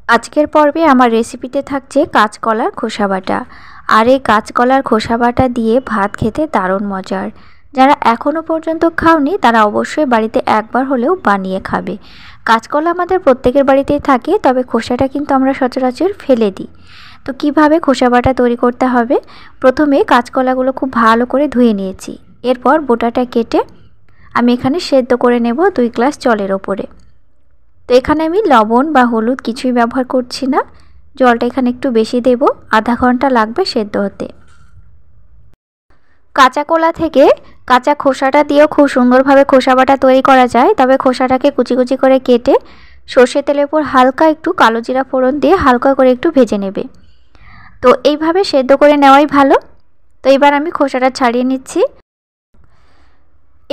আজকের পর্বে আমার রেসিপিতে থাকছে কাঁচকলার খোসা বাটা। আর এই কাঁচকলার খোসা বাটা দিয়ে ভাত খেতে দারুণ মজার। যারা এখনও পর্যন্ত খাওনি তারা অবশ্যই বাড়িতে একবার হলেও বানিয়ে খাবে। কাঁচকলা আমাদের প্রত্যেকের বাড়িতেই থাকে, তবে খোসাটা কিন্তু আমরা সচরাচর ফেলে দিই। তো কিভাবে খোসা বাটা তৈরি করতে হবে, প্রথমে কাঁচকলাগুলো খুব ভালো করে ধুয়ে নিয়েছি। এরপর বোটাটা কেটে আমি এখানে সেদ্ধ করে নেব 2 গ্লাস জলের ওপরে। তো এখানে আমি লবণ বা হলুদ কিছুই ব্যবহার করছি না। জলটা এখানে একটু বেশি দেব, আধা ঘন্টা লাগবে সেদ্ধ হতে। কাঁচা কলা থেকে কাঁচা খোসাটা দিয়েও খুব সুন্দরভাবে খোসা বাটা তৈরি করা যায়, তবে খোসাটাকে কুচি কুচি করে কেটে সর্ষে তেলের উপর হালকা একটু কালো জিরা ফোড়ন দিয়ে হালকা করে একটু ভেজে নেবে। তো এইভাবে সেদ্ধ করে নেওয়াই ভালো। তো এবার আমি খোসাটা ছাড়িয়ে নিচ্ছি।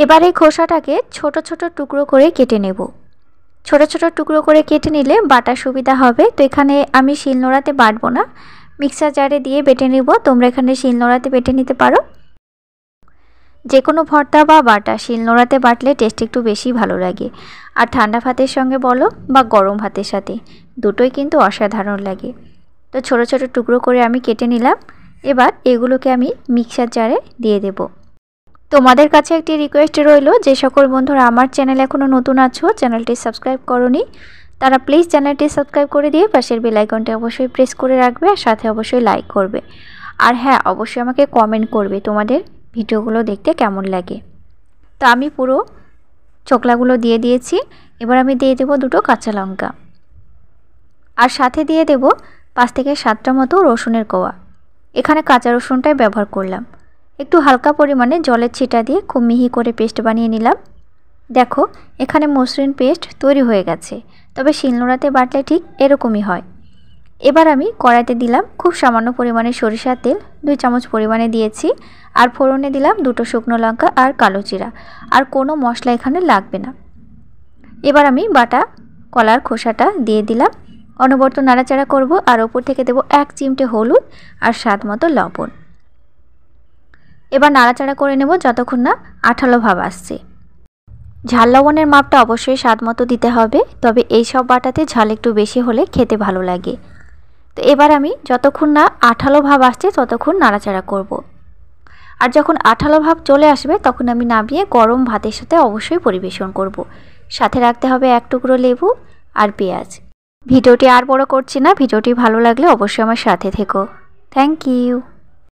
এবার এই খোসাটাকে ছোট ছোট টুকরো করে কেটে নেব। ছোট ছোট টুকরো করে কেটে নিলে বাটার সুবিধা হবে। তো এখানে আমি শিলনোড়াতে বাটবো না, মিক্সার জারে দিয়ে বেটে নেব। তোমরা এখানে শিলনোড়াতে বেটে নিতে পারো। যে কোনো ভর্তা বা বাটা শিলনোড়াতে বাটলে টেস্ট একটু বেশি ভালো লাগে। আর ঠান্ডা ভাতের সঙ্গে বলো বা গরম ভাতের সাথে, দুটোই কিন্তু অসাধারণ লাগে। তো ছোট ছোট টুকরো করে আমি কেটে নিলাম। এবার এগুলোকে আমি মিক্সার জারে দিয়ে দেব। তোমাদের কাছে একটি রিকোয়েস্ট রইল, যে সকল বন্ধুরা আমার চ্যানেল এখনও নতুন আছো, চ্যানেলটি সাবস্ক্রাইব করোনি, তারা প্লিজ চ্যানেলটি সাবস্ক্রাইব করে দিয়ে পাশের বেল আইকনটি অবশ্যই প্রেস করে রাখবে, আর সাথে অবশ্যই লাইক করবে। আর হ্যাঁ, অবশ্যই আমাকে কমেন্ট করবে তোমাদের ভিডিওগুলো দেখতে কেমন লাগে। তো আমি পুরো চোকলাগুলো দিয়ে দিয়েছি। এবার আমি দিয়ে দেবো 2টো কাঁচা লঙ্কা, আর সাথে দিয়ে দেব 5 থেকে 7টা মতো রসুনের কোয়া। এখানে কাঁচা রসুনটাই ব্যবহার করলাম। একটু হালকা পরিমাণে জলের ছিটা দিয়ে খুব মিহি করে পেস্ট বানিয়ে নিলাম। দেখো এখানে মসৃণ পেস্ট তৈরি হয়ে গেছে, তবে শিলনোড়াতে বাটলে ঠিক এরকমই হয়। এবার আমি কড়াইতে দিলাম খুব সামান্য পরিমাণে সরিষার তেল, 2 চামচ পরিমাণে দিয়েছি। আর ফোড়নে দিলাম 2টো শুকনো লঙ্কা আর কালো জিরা। আর কোনো মশলা এখানে লাগবে না। এবার আমি বাটা কলার খোসাটা দিয়ে দিলাম, অনবরত নাড়াচাড়া করব। আর ওপর থেকে দেব 1 চিমটে হলুদ আর স্বাদ মতো লবণ। এবার নাড়াচাড়া করে নেব যতক্ষণ না আঠালো ভাব আসছে। ঝাল লবণের মাপটা অবশ্যই স্বাদ মতো দিতে হবে, তবে এই সব বাটাতে ঝাল একটু বেশি হলে খেতে ভালো লাগে। তো এবার আমি যতক্ষণ না আঠালো ভাব আসছে ততক্ষণ নাড়াচাড়া করব। আর যখন আঠালো ভাব চলে আসবে তখন আমি নামিয়ে গরম ভাতের সাথে অবশ্যই পরিবেশন করব। সাথে রাখতে হবে 1 টুকরো লেবু আর পেঁয়াজ। ভিডিওটি আর বড় করছি না, ভিডিওটি ভালো লাগলে অবশ্যই আমার সাথে থেকো। Thank you.